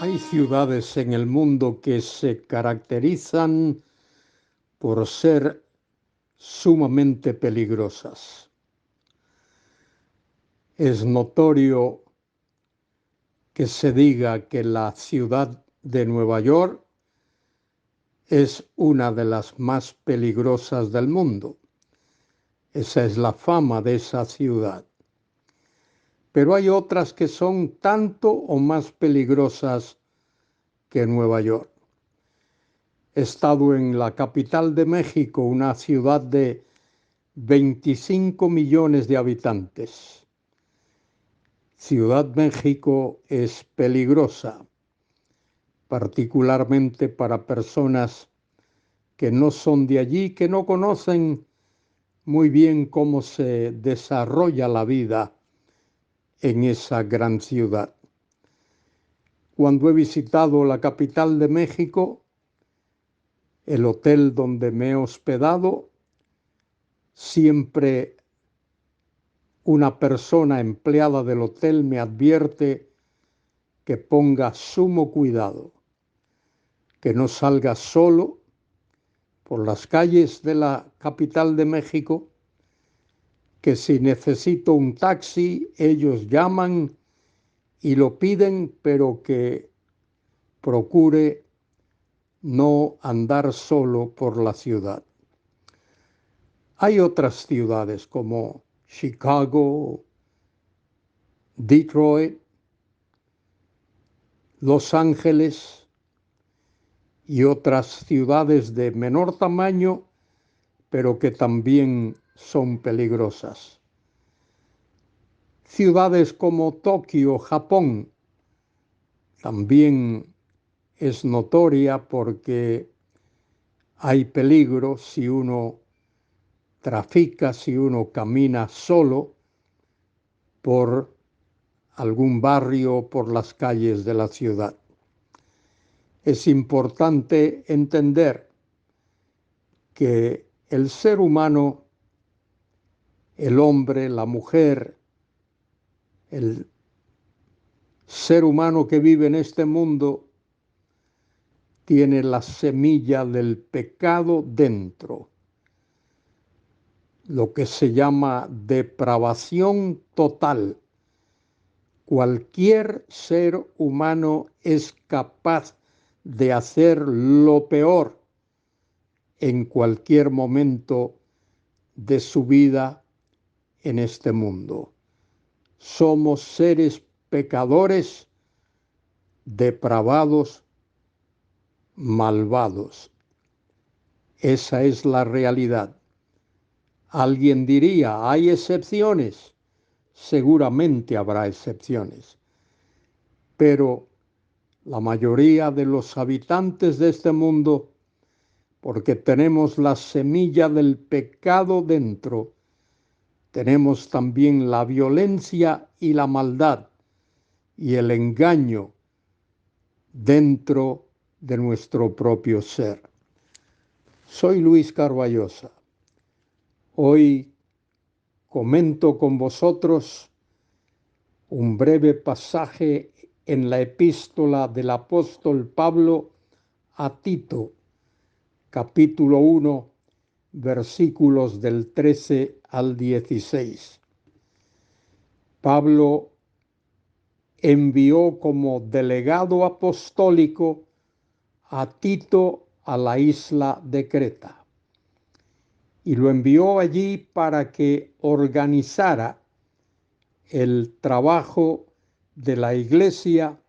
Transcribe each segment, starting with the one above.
Hay ciudades en el mundo que se caracterizan por ser sumamente peligrosas. Es notorio que se diga que la ciudad de Nueva York es una de las más peligrosas del mundo. Esa es la fama de esa ciudad. Pero hay otras que son tanto o más peligrosas que Nueva York. He estado en la capital de México, una ciudad de 25 millones de habitantes. Ciudad México es peligrosa, particularmente para personas que no son de allí, que no conocen muy bien cómo se desarrolla la vida en esa gran ciudad. Cuando he visitado la capital de México, el hotel donde me he hospedado, siempre una persona empleada del hotel me advierte que ponga sumo cuidado, que no salga solo por las calles de la capital de México, que si necesito un taxi, ellos llaman y lo piden, pero que procure no andar solo por la ciudad. Hay otras ciudades como Chicago, Detroit, Los Ángeles y otras ciudades de menor tamaño, pero que también son peligrosas. Ciudades como Tokio, Japón, también es notoria porque hay peligro si uno trafica, si uno camina solo por algún barrio o por las calles de la ciudad. Es importante entender que el ser humano, el hombre, la mujer, el ser humano que vive en este mundo, tiene la semilla del pecado dentro, lo que se llama depravación total. Cualquier ser humano es capaz de hacer lo peor en cualquier momento de su vida en este mundo. Somos seres pecadores, depravados, malvados. Esa es la realidad. Alguien diría, ¿hay excepciones? Seguramente habrá excepciones, pero la mayoría de los habitantes de este mundo, porque tenemos la semilla del pecado dentro, tenemos también la violencia y la maldad y el engaño dentro de nuestro propio ser. Soy Luis Carballosa. Hoy comento con vosotros un breve pasaje en la epístola del apóstol Pablo a Tito, capítulo 1, versículos del 13 al 16. Pablo envió como delegado apostólico a Tito a la isla de Creta y lo envió allí para que organizara el trabajo de la iglesia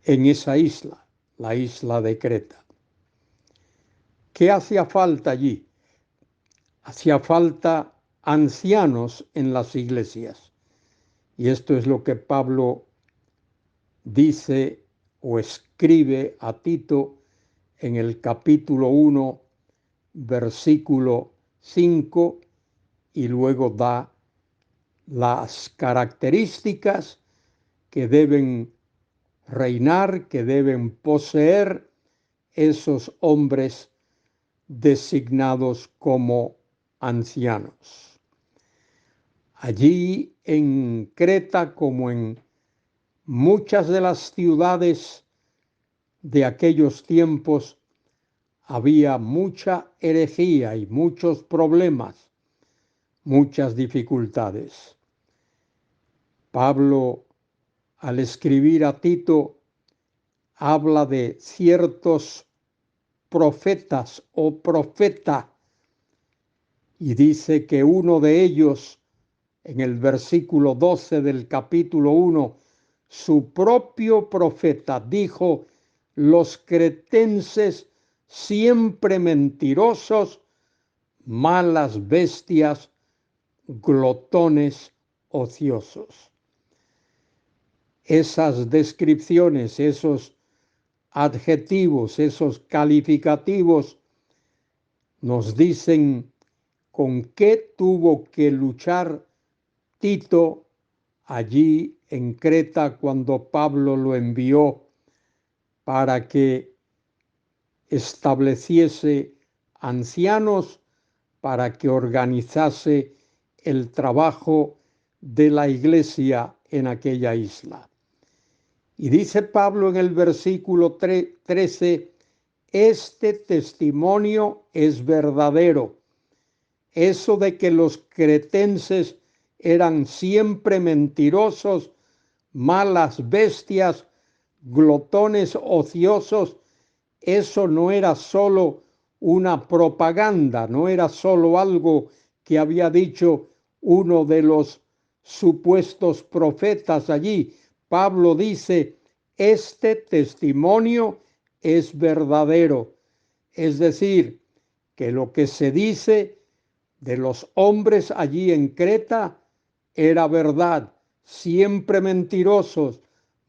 en esa isla, la isla de Creta. ¿Qué hacía falta allí? Hacía falta ancianos en las iglesias. Y esto es lo que Pablo dice o escribe a Tito en el capítulo 1, versículo 5, y luego da las características que deben reinar, que deben poseer esos hombres designados como ancianos. Allí en Creta, como en Muchas de las ciudades de aquellos tiempos había mucha herejía y muchos problemas, muchas dificultades. Pablo, al escribir a Tito, habla de ciertos profetas o profeta y dice que uno de ellos, en el versículo 12 del capítulo 1, su propio profeta dijo: los cretenses siempre mentirosos, malas bestias, glotones ociosos. Esas descripciones, esos adjetivos, esos calificativos nos dicen con qué tuvo que luchar Tito allí en Creta cuando Pablo lo envió para que estableciese ancianos, para que organizase el trabajo de la iglesia en aquella isla. Y dice Pablo en el versículo 13, este testimonio es verdadero. Eso de que los cretenses eran siempre mentirosos, malas bestias, glotones ociosos, eso no era solo una propaganda, no era solo algo que había dicho uno de los supuestos profetas allí. Pablo dice, este testimonio es verdadero. Es decir, que lo que se dice de los hombres allí en Creta era verdad, siempre mentirosos,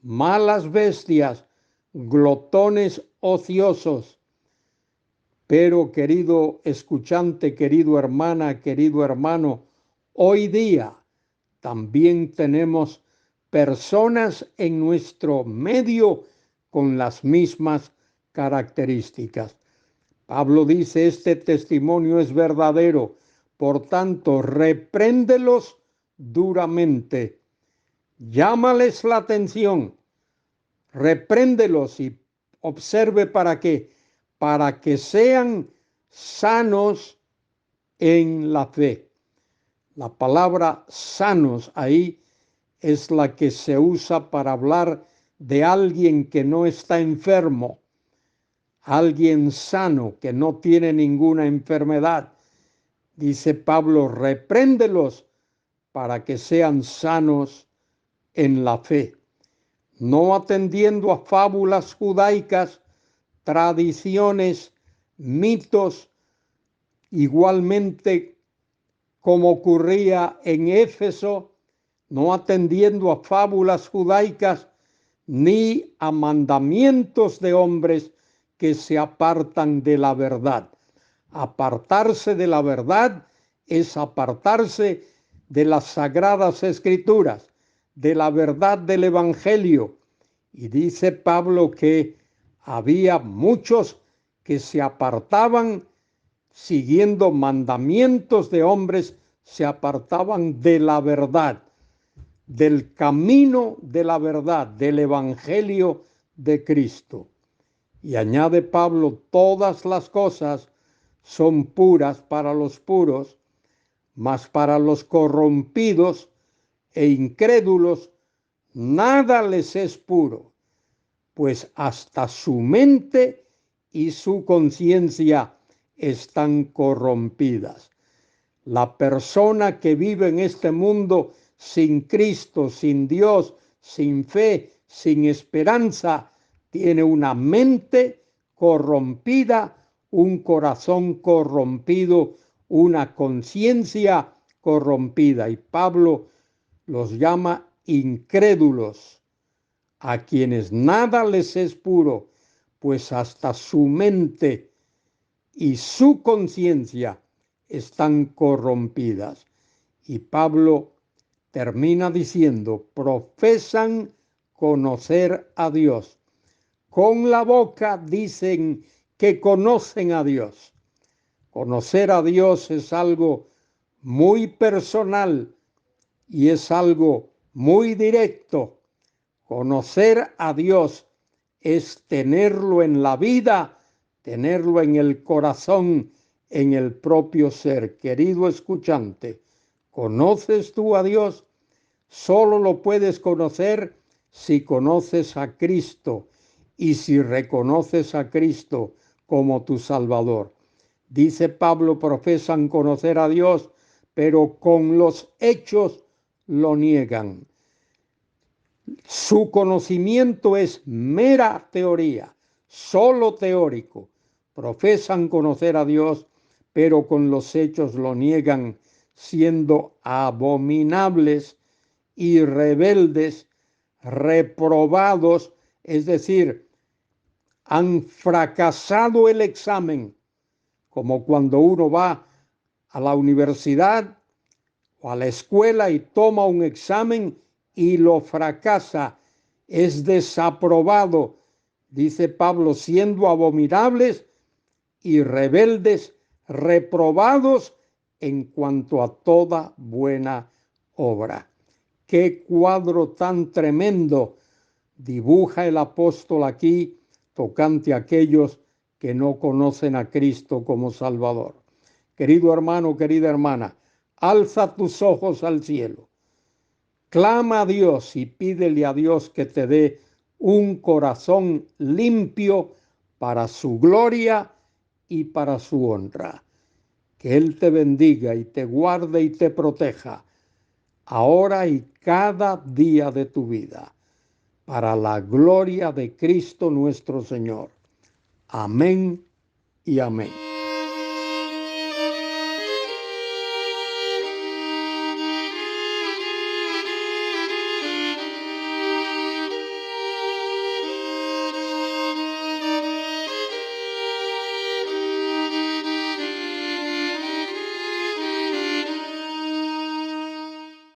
malas bestias, glotones ociosos. Pero, querido escuchante, querido hermana, querido hermano, hoy día también tenemos personas en nuestro medio con las mismas características. Pablo dice, este testimonio es verdadero, por tanto, repréndelos duramente, llámales la atención, repréndelos y observe para que sean sanos en la fe. La palabra sanos ahí es la que se usa para hablar de alguien que no está enfermo, alguien sano que no tiene ninguna enfermedad. Dice Pablo, repréndelos para que sean sanos en la fe, no atendiendo a fábulas judaicas, tradiciones, mitos, igualmente como ocurría en Éfeso, no atendiendo a fábulas judaicas ni a mandamientos de hombres que se apartan de la verdad. Apartarse de la verdad es apartarse de las sagradas escrituras, de la verdad del Evangelio. Y dice Pablo que había muchos que se apartaban siguiendo mandamientos de hombres, se apartaban de la verdad, del camino de la verdad, del Evangelio de Cristo. Y añade Pablo, todas las cosas son puras para los puros, mas para los corrompidos e incrédulos nada les es puro, pues hasta su mente y su conciencia están corrompidas. La persona que vive en este mundo sin Cristo, sin Dios, sin fe, sin esperanza, tiene una mente corrompida, un corazón corrompido, una conciencia corrompida. Y Pablo los llama incrédulos, a quienes nada les es puro, pues hasta su mente y su conciencia están corrompidas. Y Pablo termina diciendo, profesan conocer a Dios. Con la boca dicen que conocen a Dios. Conocer a Dios es algo muy personal y es algo muy directo. Conocer a Dios es tenerlo en la vida, tenerlo en el corazón, en el propio ser. Querido escuchante, ¿conoces tú a Dios? Solo lo puedes conocer si conoces a Cristo y si reconoces a Cristo como tu Salvador. Dice Pablo, profesan conocer a Dios, pero con los hechos lo niegan. Su conocimiento es mera teoría, solo teórico. Profesan conocer a Dios, pero con los hechos lo niegan, siendo abominables y rebeldes, reprobados, es decir, han fracasado el examen, como cuando uno va a la universidad o a la escuela y toma un examen y lo fracasa, es desaprobado, dice Pablo, siendo abominables y rebeldes, reprobados en cuanto a toda buena obra. Qué cuadro tan tremendo dibuja el apóstol aquí tocante a aquellos que no conocen a Cristo como Salvador. Querido hermano, querida hermana, alza tus ojos al cielo, clama a Dios y pídele a Dios que te dé un corazón limpio para su gloria y para su honra. Que Él te bendiga y te guarde y te proteja, ahora y cada día de tu vida, para la gloria de Cristo nuestro Señor. Amén y amén.